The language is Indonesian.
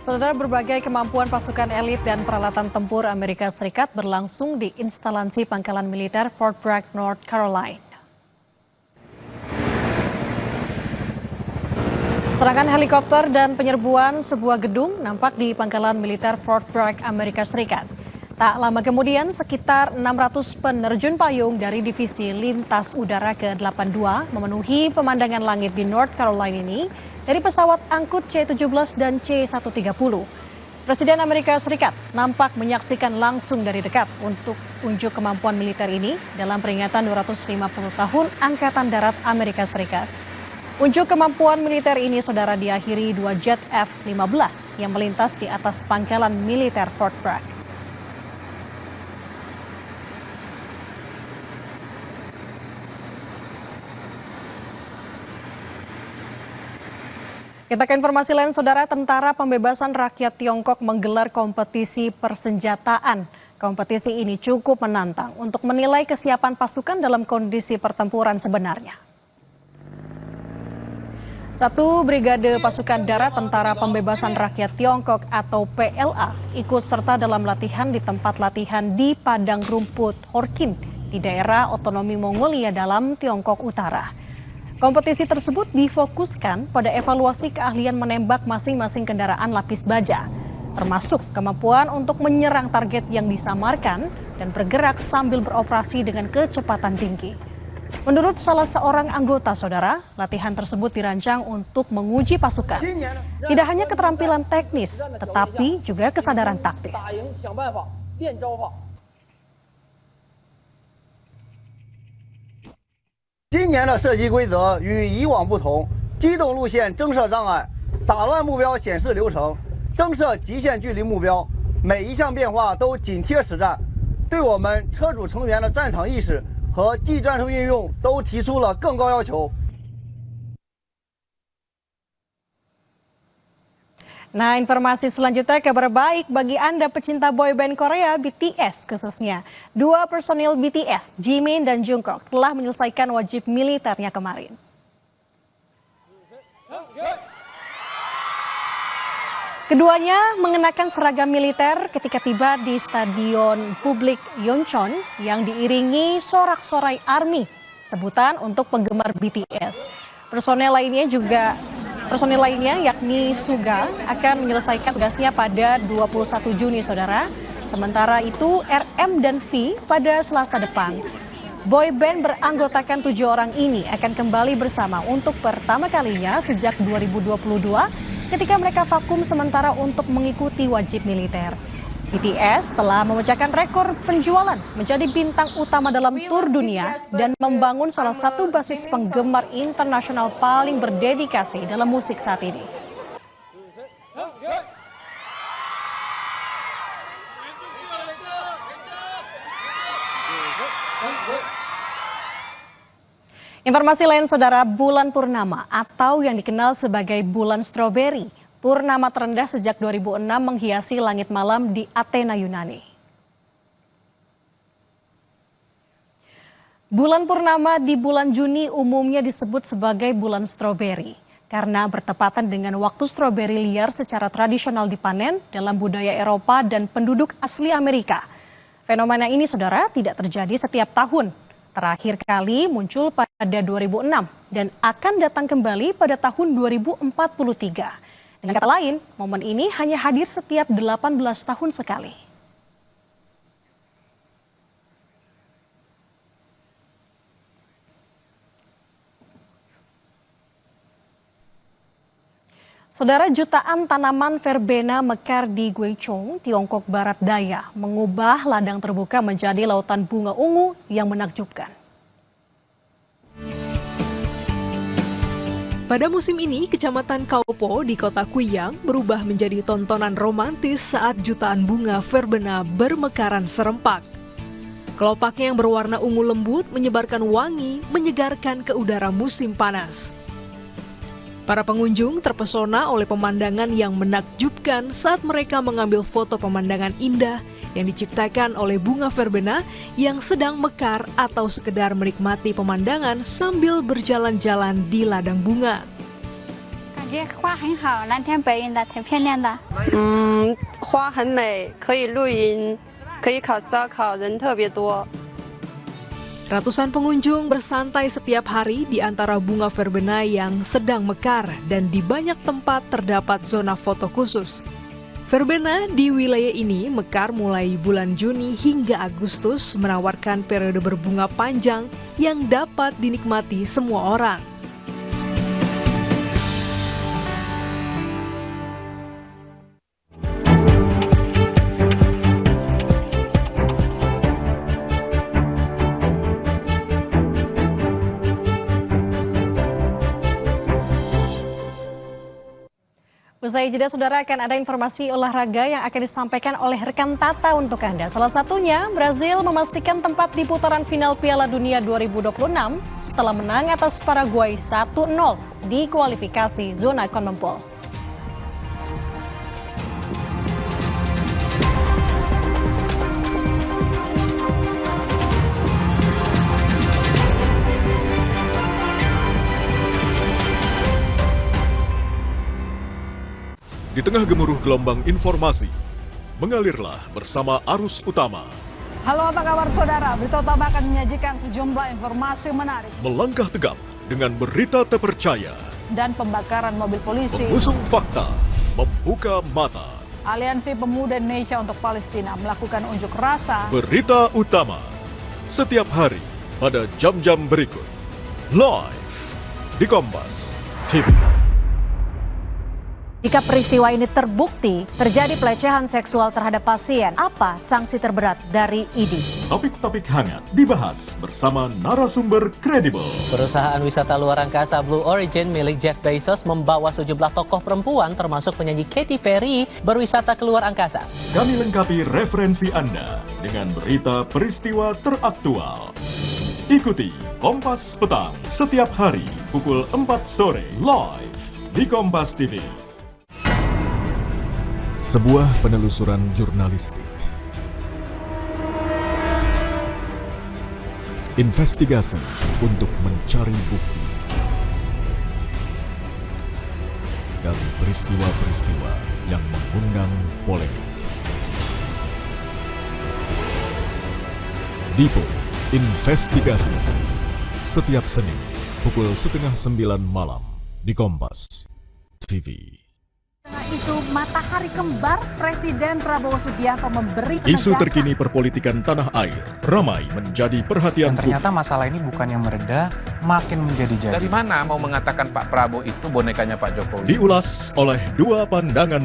Saudara, berbagai kemampuan pasukan elit dan peralatan tempur Amerika Serikat berlangsung di instalasi pangkalan militer Fort Bragg, North Carolina. Serangan helikopter dan penyerbuan sebuah gedung nampak di pangkalan militer Fort Bragg, Amerika Serikat. Tak lama kemudian, sekitar 600 penerjun payung dari Divisi Lintas Udara ke-82 memenuhi pemandangan langit di North Carolina ini dari pesawat angkut C-17 dan C-130. Presiden Amerika Serikat nampak menyaksikan langsung dari dekat untuk unjuk kemampuan militer ini dalam peringatan 250 tahun Angkatan Darat Amerika Serikat. Unjuk kemampuan militer ini, saudara, diakhiri 2 jet F-15 yang melintas di atas pangkalan militer Fort Bragg. Kita ke informasi lain, saudara. Tentara Pembebasan Rakyat Tiongkok menggelar kompetisi persenjataan. Kompetisi ini cukup menantang untuk menilai kesiapan pasukan dalam kondisi pertempuran sebenarnya. Satu brigade pasukan darat Tentara Pembebasan Rakyat Tiongkok atau PLA ikut serta dalam latihan di tempat latihan di Padang Rumput Horkin di daerah otonomi Mongolia dalam Tiongkok Utara. Kompetisi tersebut difokuskan pada evaluasi keahlian menembak masing-masing kendaraan lapis baja, termasuk kemampuan untuk menyerang target yang disamarkan dan bergerak sambil beroperasi dengan kecepatan tinggi. Menurut salah seorang anggota, saudara, latihan tersebut dirancang untuk menguji pasukan. Tidak hanya keterampilan teknis, tetapi juga kesadaran taktis.今年的射击规则与以往不同，机动路线征射障碍，打乱目标显示流程，征射极限距离目标，每一项变化都紧贴实战，对我们车主成员的战场意识和技战术运用都提出了更高要求。 Nah, informasi selanjutnya, kabar baik bagi Anda pecinta boyband Korea BTS khususnya. Dua personil BTS, Jimin dan Jungkook, telah menyelesaikan wajib militernya kemarin. Keduanya mengenakan seragam militer ketika tiba di Stadion Publik Yeoncheon yang diiringi sorak-sorai ARMY, sebutan untuk penggemar BTS. Personel lainnya yakni Suga akan menyelesaikan tugasnya pada 21 Juni, saudara. Sementara itu RM dan V pada Selasa depan. Boyband beranggotakan 7 orang ini akan kembali bersama untuk pertama kalinya sejak 2022 ketika mereka vakum sementara untuk mengikuti wajib militer. BTS telah memecahkan rekor penjualan menjadi bintang utama dalam tur dunia dan membangun salah satu basis penggemar internasional paling berdedikasi dalam musik saat ini. Informasi lain, saudara, bulan purnama atau yang dikenal sebagai bulan stroberi. Purnama terendah sejak 2006 menghiasi langit malam di Athena, Yunani. Bulan purnama di bulan Juni umumnya disebut sebagai bulan stroberi karena bertepatan dengan waktu stroberi liar secara tradisional dipanen dalam budaya Eropa dan penduduk asli Amerika. Fenomena ini, saudara, tidak terjadi setiap tahun. Terakhir kali muncul pada 2006 dan akan datang kembali pada tahun 2043. Dengan kata lain, momen ini hanya hadir setiap 18 tahun sekali. Saudara, jutaan tanaman verbena mekar di Gwechong, Tiongkok Barat Daya, mengubah ladang terbuka menjadi lautan bunga ungu yang menakjubkan. Pada musim ini, Kecamatan Kaupo di kota Kuyang berubah menjadi tontonan romantis saat jutaan bunga verbena bermekaran serempak. Kelopaknya yang berwarna ungu lembut menyebarkan wangi, menyegarkan ke udara musim panas. Para pengunjung terpesona oleh pemandangan yang menakjubkan saat mereka mengambil foto pemandangan indah yang diciptakan oleh bunga verbena yang sedang mekar atau sekedar menikmati pemandangan sambil berjalan-jalan di ladang bunga. 觉花很好，蓝天白云的，挺漂亮的。花很美，可以露营，可以烤烧烤，人特别多。 Ratusan pengunjung bersantai setiap hari di antara bunga verbena yang sedang mekar dan di banyak tempat terdapat zona foto khusus. Verbena di wilayah ini mekar mulai bulan Juni hingga Agustus menawarkan periode berbunga panjang yang dapat dinikmati semua orang. Usai jeda saudara akan ada informasi olahraga yang akan disampaikan oleh rekan Tata untuk Anda. Salah satunya, Brazil memastikan tempat di putaran final Piala Dunia 2026 setelah menang atas Paraguay 1-0 di kualifikasi zona CONMEBOL. Di tengah gemuruh gelombang informasi, mengalirlah bersama arus utama. Halo, apa kabar saudara? Berita utama akan menyajikan sejumlah informasi menarik. Melangkah tegap dengan berita terpercaya. Dan pembakaran mobil polisi. Mengusung fakta, membuka mata. Aliansi Pemuda Indonesia untuk Palestina melakukan unjuk rasa. Berita utama, setiap hari pada jam-jam berikut. Live di Kompas TV. Jika peristiwa ini terbukti terjadi pelecehan seksual terhadap pasien, apa sanksi terberat dari ID? Topik-topik hangat dibahas bersama narasumber kredibel. Perusahaan wisata luar angkasa Blue Origin milik Jeff Bezos membawa sejumlah tokoh perempuan termasuk penyanyi Katy Perry berwisata ke luar angkasa. Kami lengkapi referensi Anda dengan berita peristiwa teraktual. Ikuti Kompas Petang setiap hari pukul 4 sore live di Kompas TV. Sebuah penelusuran jurnalistik. Investigasi untuk mencari bukti dari peristiwa-peristiwa yang mengundang polemik. Dipo Investigasi setiap Senin pukul 8:30 malam di Kompas TV. Isu matahari kembar, Presiden Prabowo Subianto memberi penegasan. Isu terkini perpolitikan tanah air ramai menjadi perhatian publik. Ternyata masalah ini bukan yang mereda, makin menjadi-jadi. Dari mana mau mengatakan Pak Prabowo itu bonekanya Pak Jokowi? Diulas oleh dua pandangan